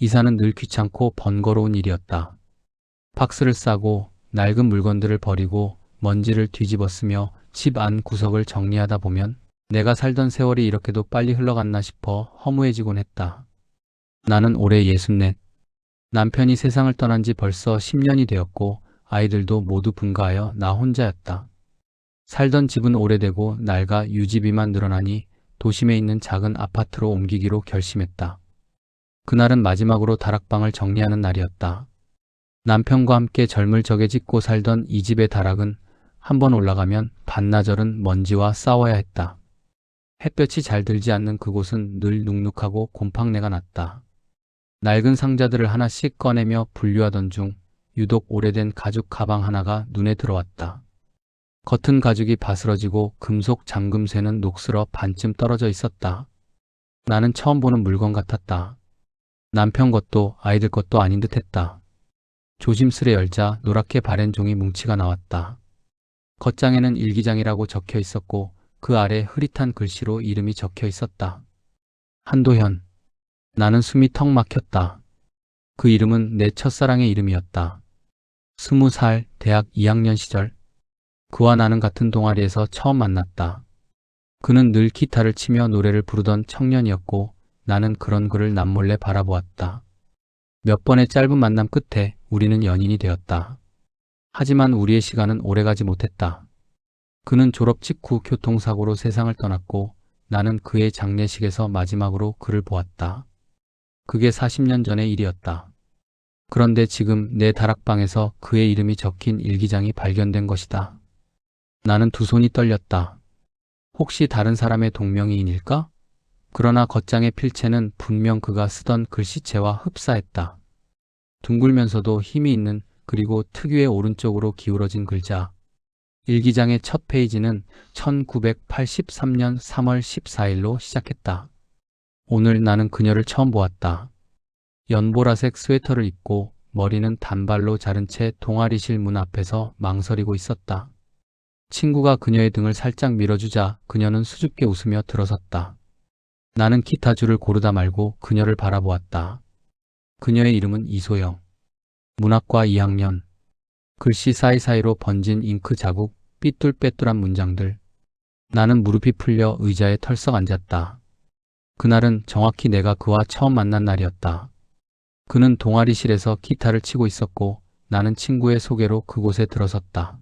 이사는 늘 귀찮고 번거로운 일이었다. 박스를 싸고 낡은 물건들을 버리고 먼지를 뒤집어 쓰며 집 안 구석을 정리하다 보면 내가 살던 세월이 이렇게도 빨리 흘러갔나 싶어 허무해지곤 했다. 나는 올해 64. 남편이 세상을 떠난 지 벌써 10년이 되었고 아이들도 모두 분가하여 나 혼자였다. 살던 집은 오래되고 낡아 유지비만 늘어나니 도심에 있는 작은 아파트로 옮기기로 결심했다. 그날은 마지막으로 다락방을 정리하는 날이었다. 남편과 함께 젊을 적에 짓고 살던 이 집의 다락은 한번 올라가면 반나절은 먼지와 싸워야 했다. 햇볕이 잘 들지 않는 그곳은 늘 눅눅하고 곰팡내가 났다. 낡은 상자들을 하나씩 꺼내며 분류하던 중 유독 오래된 가죽 가방 하나가 눈에 들어왔다. 겉은 가죽이 바스러지고 금속 잠금쇠는 녹슬어 반쯤 떨어져 있었다. 나는 처음 보는 물건 같았다. 남편 것도 아이들 것도 아닌 듯했다. 조심스레 열자 노랗게 바랜 종이 뭉치가 나왔다. 겉장에는 일기장이라고 적혀 있었고 그 아래 흐릿한 글씨로 이름이 적혀 있었다. 한도현. 나는 숨이 턱 막혔다. 그 이름은 내 첫사랑의 이름이었다. 20살 대학 2학년 시절 그와 나는 같은 동아리에서 처음 만났다. 그는 늘 기타를 치며 노래를 부르던 청년이었고 나는 그런 그를 남몰래 바라보았다. 몇 번의 짧은 만남 끝에 우리는 연인이 되었다. 하지만 우리의 시간은 오래가지 못했다. 그는 졸업 직후 교통사고로 세상을 떠났고 나는 그의 장례식에서 마지막으로 그를 보았다. 그게 40년 전의 일이었다. 그런데 지금 내 다락방에서 그의 이름이 적힌 일기장이 발견된 것이다. 나는 두 손이 떨렸다. 혹시 다른 사람의 동명이인일까? 그러나 겉장의 필체는 분명 그가 쓰던 글씨체와 흡사했다. 둥글면서도 힘이 있는 그리고 특유의 오른쪽으로 기울어진 글자. 일기장의 첫 페이지는 1983년 3월 14일로 시작했다. 오늘 나는 그녀를 처음 보았다. 연보라색 스웨터를 입고 머리는 단발로 자른 채 동아리실 문 앞에서 망설이고 있었다. 친구가 그녀의 등을 살짝 밀어주자 그녀는 수줍게 웃으며 들어섰다. 나는 기타 줄을 고르다 말고 그녀를 바라보았다. 그녀의 이름은 이소영. 문학과 2학년. 글씨 사이사이로 번진 잉크 자국, 삐뚤빼뚤한 문장들. 나는 무릎이 풀려 의자에 털썩 앉았다. 그날은 정확히 내가 그와 처음 만난 날이었다. 그는 동아리실에서 기타를 치고 있었고 나는 친구의 소개로 그곳에 들어섰다.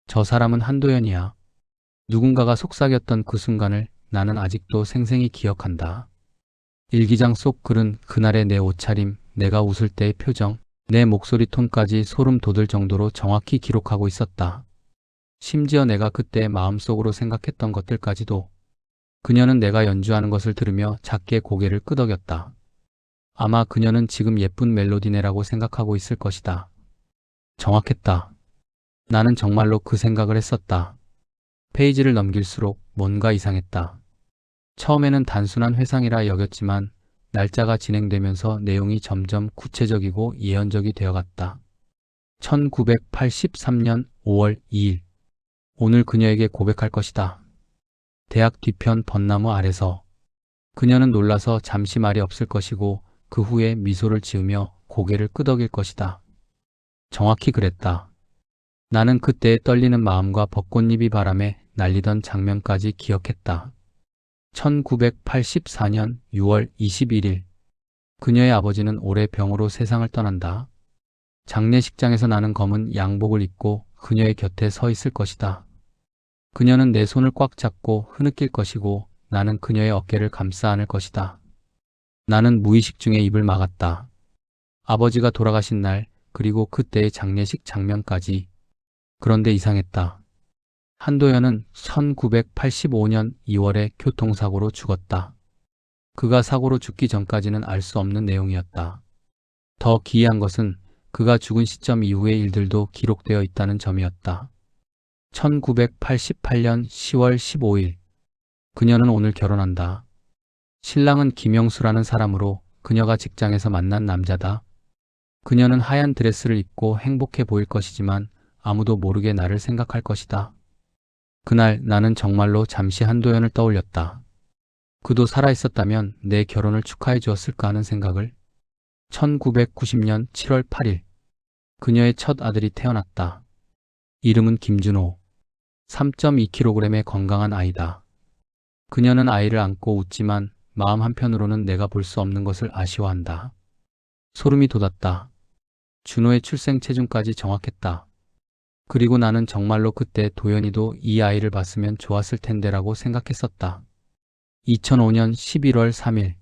저 사람은 한도연이야. 누군가가 속삭였던 그 순간을 나는 아직도 생생히 기억한다. 일기장 속 글은 그날의 내 옷차림, 내가 웃을 때의 표정, 내 목소리 톤까지 소름 돋을 정도로 정확히 기록하고 있었다. 심지어 내가 그때 마음속으로 생각했던 것들까지도. 그녀는 내가 연주하는 것을 들으며 작게 고개를 끄덕였다. 아마 그녀는 지금 예쁜 멜로디네라고 생각하고 있을 것이다. 정확했다. 나는 정말로 그 생각을 했었다. 페이지를 넘길수록 뭔가 이상했다. 처음에는 단순한 회상이라 여겼지만 날짜가 진행되면서 내용이 점점 구체적이고 예언적이 되어갔다. 1983년 5월 2일. 오늘 그녀에게 고백할 것이다. 대학 뒤편 벚나무 아래서. 그녀는 놀라서 잠시 말이 없을 것이고 그 후에 미소를 지으며 고개를 끄덕일 것이다. 정확히 그랬다. 나는 그때의 떨리는 마음과 벚꽃잎이 바람에 날리던 장면까지 기억했다. 1984년 6월 21일. 그녀의 아버지는 올해 병으로 세상을 떠난다. 장례식장에서 나는 검은 양복을 입고 그녀의 곁에 서 있을 것이다. 그녀는 내 손을 꽉 잡고 흐느낄 것이고 나는 그녀의 어깨를 감싸 안을 것이다. 나는 무의식 중에 입을 막았다. 아버지가 돌아가신 날, 그리고 그때의 장례식 장면까지. 그런데 이상했다. 한도연은 1985년 2월에 교통사고로 죽었다. 그가 사고로 죽기 전까지는 알 수 없는 내용이었다. 더 기이한 것은 그가 죽은 시점 이후의 일들도 기록되어 있다는 점이었다. 1988년 10월 15일. 그녀는 오늘 결혼한다. 신랑은 김영수라는 사람으로 그녀가 직장에서 만난 남자다. 그녀는 하얀 드레스를 입고 행복해 보일 것이지만 아무도 모르게 나를 생각할 것이다. 그날 나는 정말로 잠시 한도연을 떠올렸다. 그도 살아있었다면 내 결혼을 축하해 주었을까 하는 생각을. 1990년 7월 8일 그녀의 첫 아들이 태어났다. 이름은 김준호. 3.2kg의 건강한 아이다. 그녀는 아이를 안고 웃지만 마음 한편으로는 내가 볼 수 없는 것을 아쉬워한다. 소름이 돋았다. 준호의 출생 체중까지 정확했다. 그리고 나는 정말로 그때 도연이도 이 아이를 봤으면 좋았을 텐데라고 생각했었다. 2005년 11월 3일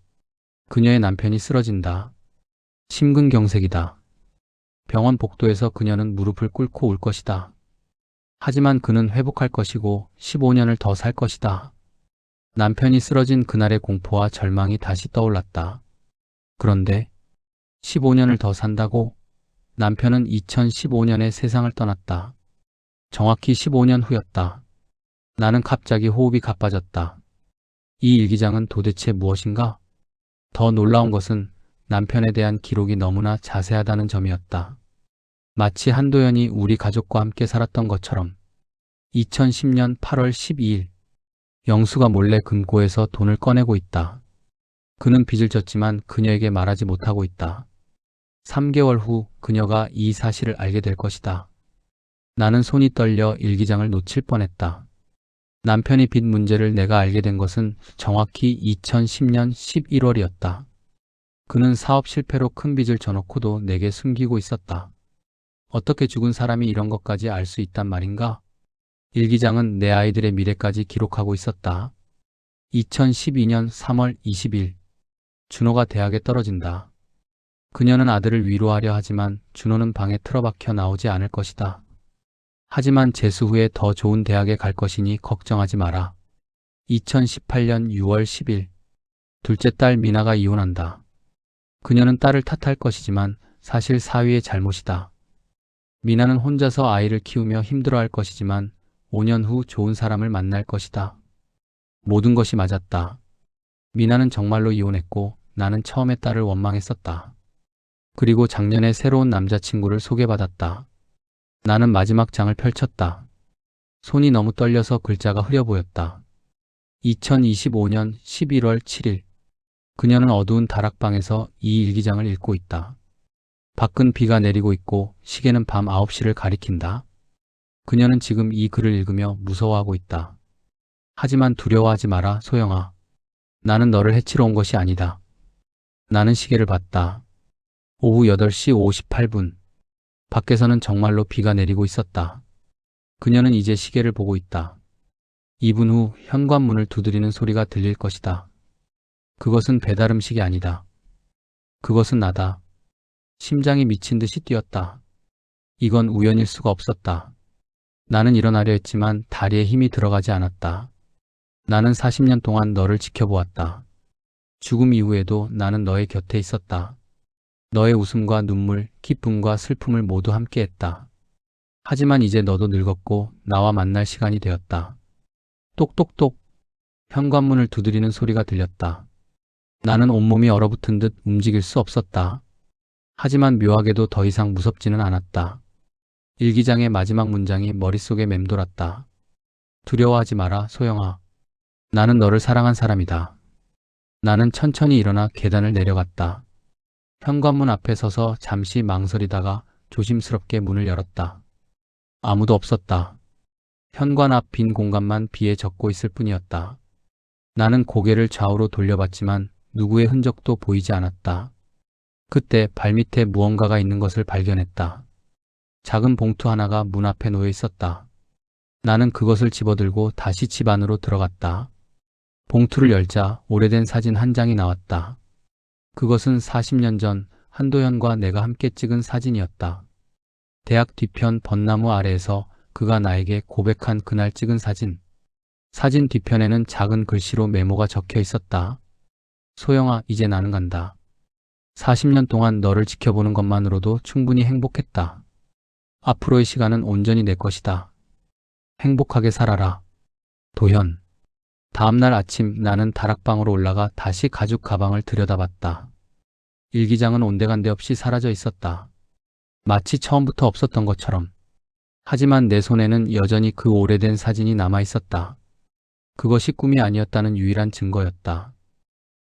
그녀의 남편이 쓰러진다. 심근경색이다. 병원 복도에서 그녀는 무릎을 꿇고 울 것이다. 하지만 그는 회복할 것이고 15년을 더 살 것이다. 남편이 쓰러진 그날의 공포와 절망이 다시 떠올랐다. 그런데 15년을 더 산다고? 남편은 2015년에 세상을 떠났다. 정확히 15년 후였다. 나는 갑자기 호흡이 가빠졌다. 이 일기장은 도대체 무엇인가? 더 놀라운 것은 남편에 대한 기록이 너무나 자세하다는 점이었다. 마치 한도연이 우리 가족과 함께 살았던 것처럼. 2010년 8월 12일 영수가 몰래 금고에서 돈을 꺼내고 있다. 그는 빚을 졌지만 그녀에게 말하지 못하고 있다. 3개월 후 그녀가 이 사실을 알게 될 것이다. 나는 손이 떨려 일기장을 놓칠 뻔했다. 남편이 빚 문제를 내가 알게 된 것은 정확히 2010년 11월이었다. 그는 사업 실패로 큰 빚을 져놓고도 내게 숨기고 있었다. 어떻게 죽은 사람이 이런 것까지 알 수 있단 말인가? 일기장은 내 아이들의 미래까지 기록하고 있었다. 2012년 3월 20일 준호가 대학에 떨어진다. 그녀는 아들을 위로하려 하지만 준호는 방에 틀어박혀 나오지 않을 것이다. 하지만 재수 후에 더 좋은 대학에 갈 것이니 걱정하지 마라. 2018년 6월 10일 둘째 딸 미나가 이혼한다. 그녀는 딸을 탓할 것이지만 사실 사위의 잘못이다. 미나는 혼자서 아이를 키우며 힘들어할 것이지만 5년 후 좋은 사람을 만날 것이다. 모든 것이 맞았다. 미나는 정말로 이혼했고 나는 처음에 딸을 원망했었다. 그리고 작년에 새로운 남자친구를 소개받았다. 나는 마지막 장을 펼쳤다. 손이 너무 떨려서 글자가 흐려 보였다. 2025년 11월 7일 그녀는 어두운 다락방에서 이 일기장을 읽고 있다. 밖은 비가 내리고 있고 시계는 밤 9시를 가리킨다. 그녀는 지금 이 글을 읽으며 무서워하고 있다. 하지만 두려워하지 마라, 소영아. 나는 너를 해치러 온 것이 아니다. 나는 시계를 봤다. 오후 8시 58분. 밖에서는 정말로 비가 내리고 있었다. 그녀는 이제 시계를 보고 있다. 2분 후 현관문을 두드리는 소리가 들릴 것이다. 그것은 배달 음식이 아니다. 그것은 나다. 심장이 미친 듯이 뛰었다. 이건 우연일 수가 없었다. 나는 일어나려 했지만 다리에 힘이 들어가지 않았다. 나는 40년 동안 너를 지켜보았다. 죽음 이후에도 나는 너의 곁에 있었다. 너의 웃음과 눈물, 기쁨과 슬픔을 모두 함께했다. 하지만 이제 너도 늙었고 나와 만날 시간이 되었다. 똑똑똑. 현관문을 두드리는 소리가 들렸다. 나는 온몸이 얼어붙은 듯 움직일 수 없었다. 하지만 묘하게도 더 이상 무섭지는 않았다. 일기장의 마지막 문장이 머릿속에 맴돌았다. 두려워하지 마라, 소영아. 나는 너를 사랑한 사람이다. 나는 천천히 일어나 계단을 내려갔다. 현관문 앞에 서서 잠시 망설이다가 조심스럽게 문을 열었다. 아무도 없었다. 현관 앞 빈 공간만 비에 젖고 있을 뿐이었다. 나는 고개를 좌우로 돌려봤지만 누구의 흔적도 보이지 않았다. 그때 발밑에 무언가가 있는 것을 발견했다. 작은 봉투 하나가 문 앞에 놓여 있었다. 나는 그것을 집어들고 다시 집 안으로 들어갔다. 봉투를 열자 오래된 사진 한 장이 나왔다. 그것은 40년 전 한도연과 내가 함께 찍은 사진이었다. 대학 뒤편 벚나무 아래에서 그가 나에게 고백한 그날 찍은 사진. 사진 뒤편에는 작은 글씨로 메모가 적혀 있었다. 소영아, 이제 나는 간다. 40년 동안 너를 지켜보는 것만으로도 충분히 행복했다. 앞으로의 시간은 온전히 내 것이다. 행복하게 살아라. 도현. 다음날 아침 나는 다락방으로 올라가 다시 가죽 가방을 들여다봤다. 일기장은 온데간데 없이 사라져 있었다. 마치 처음부터 없었던 것처럼. 하지만 내 손에는 여전히 그 오래된 사진이 남아 있었다. 그것이 꿈이 아니었다는 유일한 증거였다.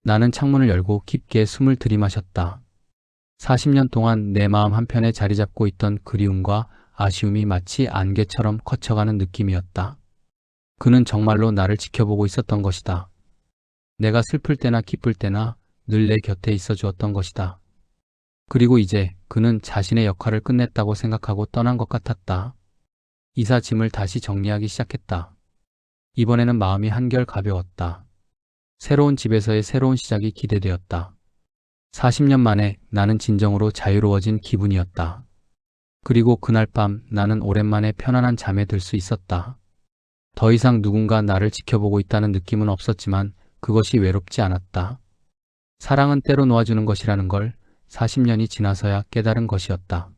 나는 창문을 열고 깊게 숨을 들이마셨다. 40년 동안 내 마음 한편에 자리 잡고 있던 그리움과 아쉬움이 마치 안개처럼 커쳐가는 느낌이었다. 그는 정말로 나를 지켜보고 있었던 것이다. 내가 슬플 때나 기쁠 때나 늘 내 곁에 있어 주었던 것이다. 그리고 이제 그는 자신의 역할을 끝냈다고 생각하고 떠난 것 같았다. 이사 짐을 다시 정리하기 시작했다. 이번에는 마음이 한결 가벼웠다. 새로운 집에서의 새로운 시작이 기대되었다. 40년 만에 나는 진정으로 자유로워진 기분이었다. 그리고 그날 밤 나는 오랜만에 편안한 잠에 들 수 있었다. 더 이상 누군가 나를 지켜보고 있다는 느낌은 없었지만 그것이 외롭지 않았다. 사랑은 때로 놓아주는 것이라는 걸 40년이 지나서야 깨달은 것이었다.